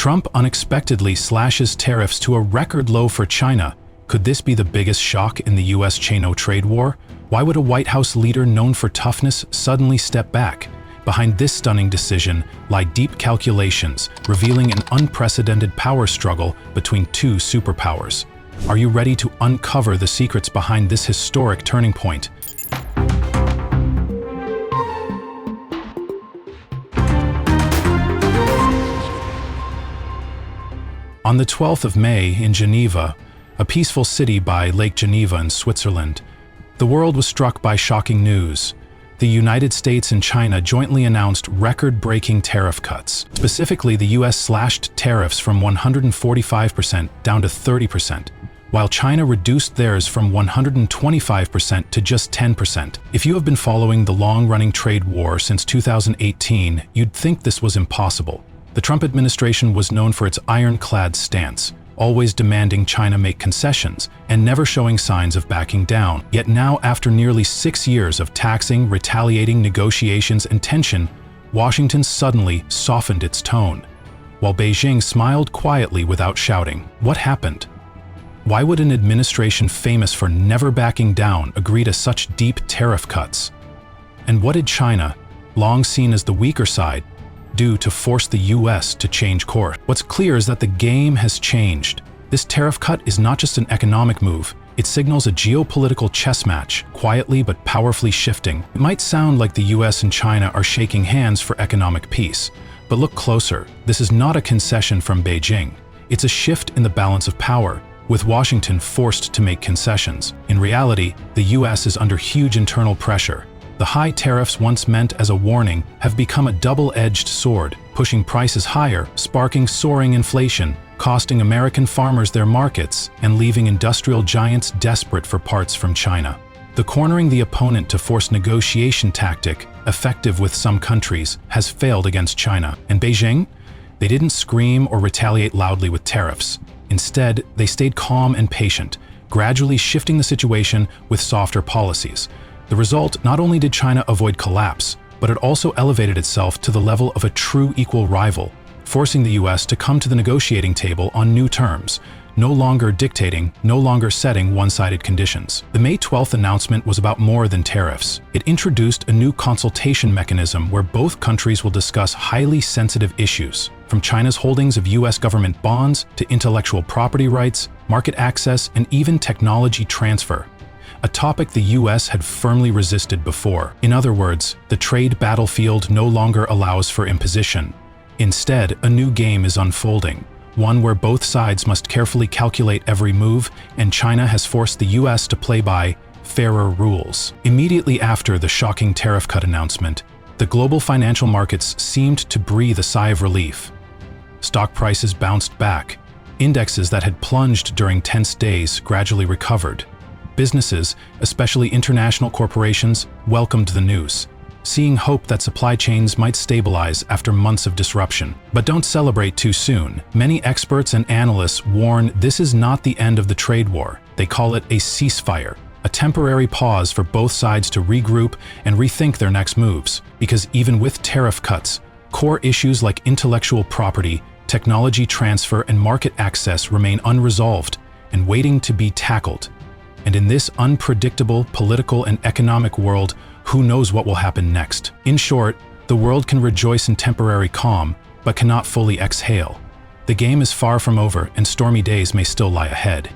Trump unexpectedly slashes tariffs to a record low for China. Could this be the biggest shock in the US-China trade war? Why would a White House leader known for toughness suddenly step back? Behind this stunning decision lie deep calculations, revealing an unprecedented power struggle between two superpowers. Are you ready to uncover the secrets behind this historic turning point? On the 12th of May in Geneva, a peaceful city by Lake Geneva in Switzerland, the world was struck by shocking news. The United States and China jointly announced record-breaking tariff cuts. Specifically, the US slashed tariffs from 145% down to 30%, while China reduced theirs from 125% to just 10%. If you have been following the long-running trade war since 2018, you'd think this was impossible. The Trump administration was known for its ironclad stance, always demanding China make concessions and never showing signs of backing down. Yet now, after nearly 6 years of taxing, retaliating, negotiations, and tension, Washington suddenly softened its tone, while Beijing smiled quietly without shouting. What happened? Why would an administration famous for never backing down agree to such deep tariff cuts? And what did China, long seen as the weaker side, do to force the US to change course? What's clear is that the game has changed. This tariff cut is not just an economic move, it signals a geopolitical chess match, quietly but powerfully shifting. It might sound like the US and China are shaking hands for economic peace, but look closer. This is not a concession from Beijing. It's a shift in the balance of power, with Washington forced to make concessions. In reality, the US is under huge internal pressure. The high tariffs once meant as a warning have become a double-edged sword, pushing prices higher, sparking soaring inflation, costing American farmers their markets, and leaving industrial giants desperate for parts from China. The cornering the opponent to force negotiation tactic, effective with some countries, has failed against China. And Beijing? They didn't scream or retaliate loudly with tariffs. Instead, they stayed calm and patient, gradually shifting the situation with softer policies. The result, not only did China avoid collapse, but it also elevated itself to the level of a true equal rival, forcing the US to come to the negotiating table on new terms, no longer dictating, no longer setting one-sided conditions. The May 12th announcement was about more than tariffs. It introduced a new consultation mechanism where both countries will discuss highly sensitive issues, from China's holdings of US government bonds to intellectual property rights, market access, and even technology transfer, a topic the US had firmly resisted before. In other words, the trade battlefield no longer allows for imposition. Instead, a new game is unfolding, one where both sides must carefully calculate every move, and China has forced the US to play by fairer rules. Immediately after the shocking tariff cut announcement, the global financial markets seemed to breathe a sigh of relief. Stock prices bounced back. Indexes that had plunged during tense days gradually recovered. Businesses, especially international corporations, welcomed the news, seeing hope that supply chains might stabilize after months of disruption. But don't celebrate too soon. Many experts and analysts warn this is not the end of the trade war. They call it a ceasefire, a temporary pause for both sides to regroup and rethink their next moves. Because even with tariff cuts, core issues like intellectual property, technology transfer, and market access remain unresolved and waiting to be tackled. And in this unpredictable political and economic world, who knows what will happen next? In short, the world can rejoice in temporary calm, but cannot fully exhale. The game is far from over, and stormy days may still lie ahead.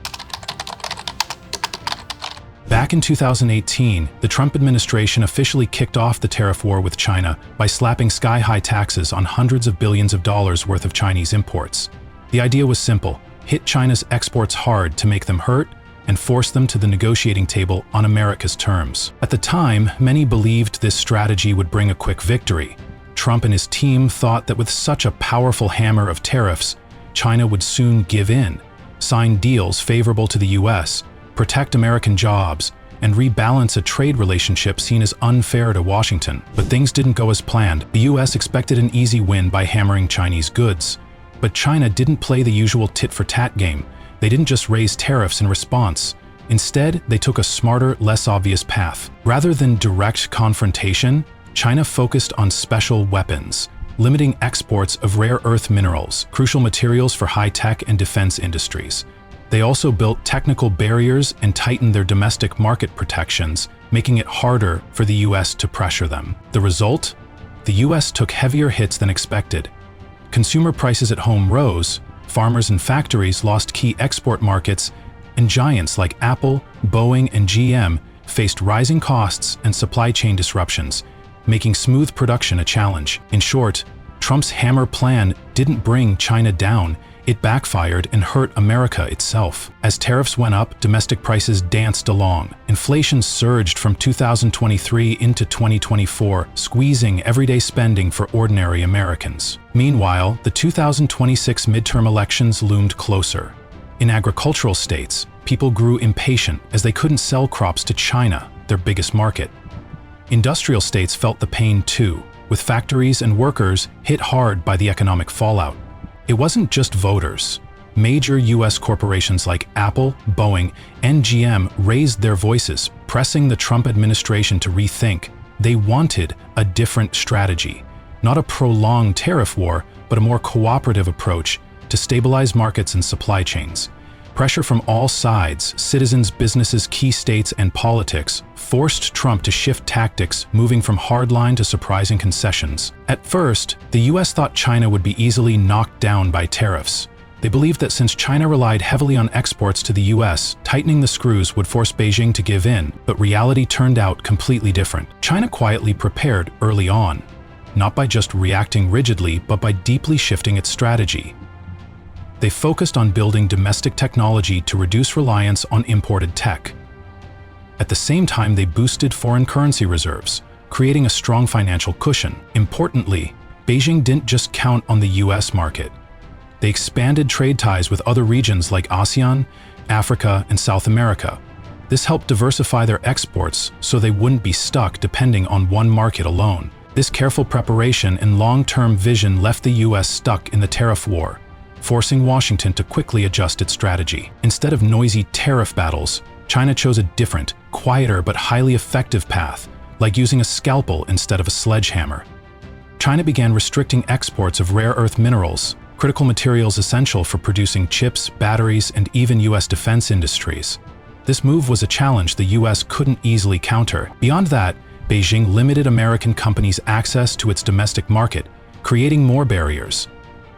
Back in 2018, the Trump administration officially kicked off the tariff war with China by slapping sky-high taxes on hundreds of billions of dollars worth of Chinese imports. The idea was simple: hit China's exports hard to make them hurt, and force them to the negotiating table on America's terms. At the time, many believed this strategy would bring a quick victory. Trump and his team thought that with such a powerful hammer of tariffs, China would soon give in, sign deals favorable to the US, protect American jobs, and rebalance a trade relationship seen as unfair to Washington. But things didn't go as planned. The US expected an easy win by hammering Chinese goods. But China didn't play the usual tit-for-tat game. They didn't just raise tariffs in response. Instead, they took a smarter, less obvious path. Rather than direct confrontation, China focused on special weapons, limiting exports of rare earth minerals, crucial materials for high-tech and defense industries. They also built technical barriers and tightened their domestic market protections, making it harder for the US to pressure them. The result? The US took heavier hits than expected. Consumer prices at home rose, farmers and factories lost key export markets, and giants like Apple, Boeing, and GM faced rising costs and supply chain disruptions, making smooth production a challenge. In short, Trump's hammer plan didn't bring China down, it backfired and hurt America itself. As tariffs went up, domestic prices danced along. Inflation surged from 2023 into 2024, squeezing everyday spending for ordinary Americans. Meanwhile, the 2026 midterm elections loomed closer. In agricultural states, people grew impatient as they couldn't sell crops to China, their biggest market. Industrial states felt the pain too, with factories and workers hit hard by the economic fallout. It wasn't just voters. Major US corporations like Apple, Boeing, and GM raised their voices, pressing the Trump administration to rethink. They wanted a different strategy, not a prolonged tariff war, but a more cooperative approach to stabilize markets and supply chains. Pressure from all sides, citizens, businesses, key states, and politics, forced Trump to shift tactics, moving from hardline to surprising concessions. At first, the US thought China would be easily knocked down by tariffs. They believed that since China relied heavily on exports to the US, tightening the screws would force Beijing to give in, but reality turned out completely different. China quietly prepared early on, not by just reacting rigidly, but by deeply shifting its strategy. They focused on building domestic technology to reduce reliance on imported tech. At the same time, they boosted foreign currency reserves, creating a strong financial cushion. Importantly, Beijing didn't just count on the US market. They expanded trade ties with other regions like ASEAN, Africa, and South America. This helped diversify their exports so they wouldn't be stuck depending on one market alone. This careful preparation and long-term vision left the US stuck in the tariff war, forcing Washington to quickly adjust its strategy. Instead of noisy tariff battles, China chose a different, quieter but highly effective path, like using a scalpel instead of a sledgehammer. China began restricting exports of rare earth minerals, critical materials essential for producing chips, batteries, and even US defense industries. This move was a challenge the US couldn't easily counter. Beyond that, Beijing limited American companies' access to its domestic market, creating more barriers.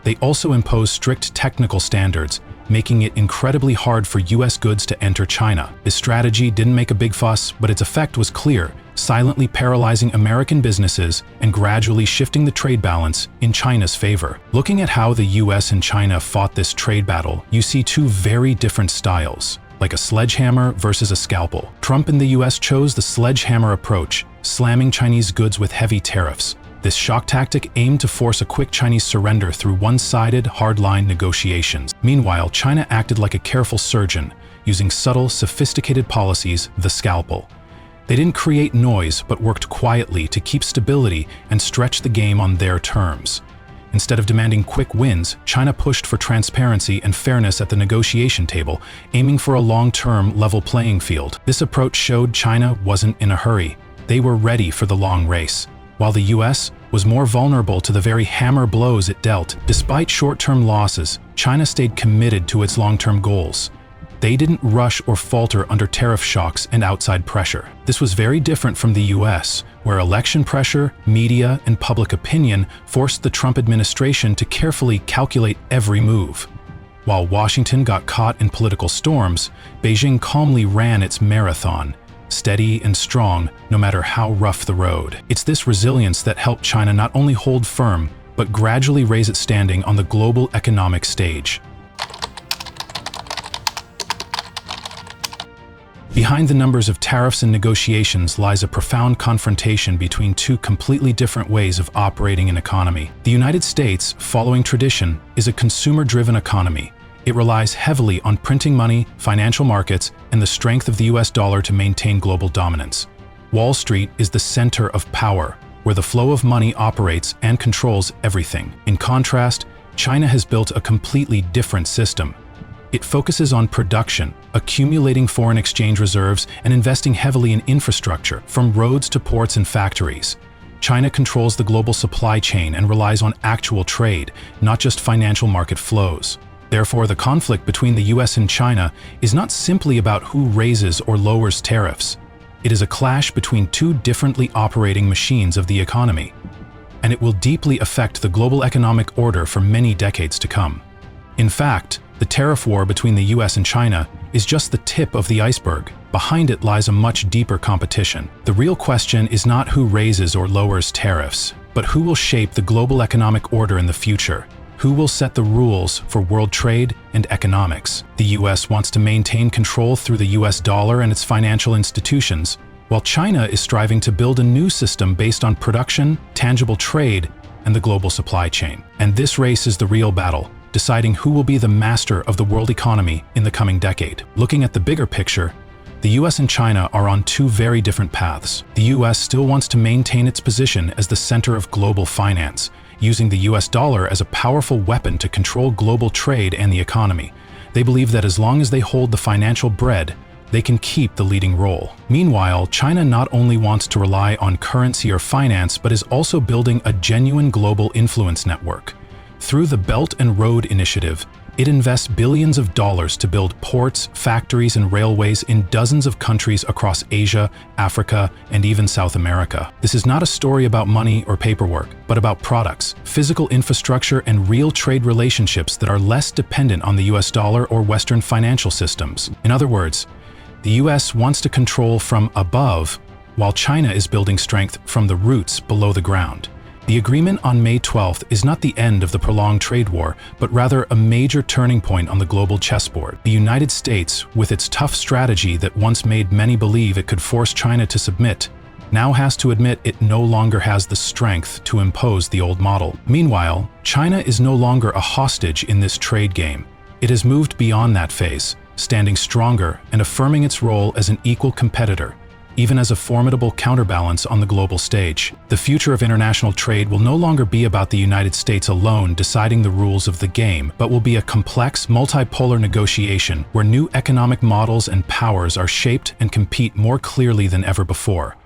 They also imposed strict technical standards, making it incredibly hard for US goods to enter China. This strategy didn't make a big fuss, but its effect was clear, silently paralyzing American businesses and gradually shifting the trade balance in China's favor. Looking at how the US and China fought this trade battle, you see two very different styles, like a sledgehammer versus a scalpel. Trump and the US chose the sledgehammer approach, slamming Chinese goods with heavy tariffs. This shock tactic aimed to force a quick Chinese surrender through one-sided, hardline negotiations. Meanwhile, China acted like a careful surgeon, using subtle, sophisticated policies, the scalpel. They didn't create noise, but worked quietly to keep stability and stretch the game on their terms. Instead of demanding quick wins, China pushed for transparency and fairness at the negotiation table, aiming for a long-term, level playing field. This approach showed China wasn't in a hurry. They were ready for the long race, while the US was more vulnerable to the very hammer blows it dealt. Despite short-term losses, China stayed committed to its long-term goals. They didn't rush or falter under tariff shocks and outside pressure. This was very different from the US, where election pressure, media, and public opinion forced the Trump administration to carefully calculate every move. While Washington got caught in political storms, Beijing calmly ran its marathon, steady and strong no matter how rough the road. It's this resilience that helped China not only hold firm, but gradually raise its standing on the global economic stage. Behind the numbers of tariffs and negotiations lies a profound confrontation between two completely different ways of operating an economy. The United States, following tradition, is a consumer-driven economy. It relies heavily on printing money, financial markets, and the strength of the US dollar to maintain global dominance. Wall Street is the center of power, where the flow of money operates and controls everything. In contrast, China has built a completely different system. It focuses on production, accumulating foreign exchange reserves, and investing heavily in infrastructure, from roads to ports and factories. China controls the global supply chain and relies on actual trade, not just financial market flows. Therefore, the conflict between the US and China is not simply about who raises or lowers tariffs. It is a clash between two differently operating machines of the economy, and it will deeply affect the global economic order for many decades to come. In fact, the tariff war between the US and China is just the tip of the iceberg. Behind it lies a much deeper competition. The real question is not who raises or lowers tariffs, but who will shape the global economic order in the future. Who will set the rules for world trade and economics? The US wants to maintain control through the US dollar and its financial institutions, while China is striving to build a new system based on production, tangible trade, and the global supply chain. And this race is the real battle, deciding who will be the master of the world economy in the coming decade. Looking at the bigger picture, the US and China are on two very different paths. The US still wants to maintain its position as the center of global finance, using the US dollar as a powerful weapon to control global trade and the economy. They believe that as long as they hold the financial bread, they can keep the leading role. Meanwhile, China not only wants to rely on currency or finance, but is also building a genuine global influence network. Through the Belt and Road Initiative, it invests billions of dollars to build ports, factories, and railways in dozens of countries across Asia, Africa, and even South America. This is not a story about money or paperwork, but about products, physical infrastructure, and real trade relationships that are less dependent on the US dollar or Western financial systems. In other words, the US wants to control from above, while China is building strength from the roots below the ground. The agreement on May 12th is not the end of the prolonged trade war, but rather a major turning point on the global chessboard. The United States, with its tough strategy that once made many believe it could force China to submit, now has to admit it no longer has the strength to impose the old model. Meanwhile, China is no longer a hostage in this trade game. It has moved beyond that phase, standing stronger and affirming its role as an equal competitor, even as a formidable counterbalance on the global stage. The future of international trade will no longer be about the United States alone deciding the rules of the game, but will be a complex, multipolar negotiation where new economic models and powers are shaped and compete more clearly than ever before.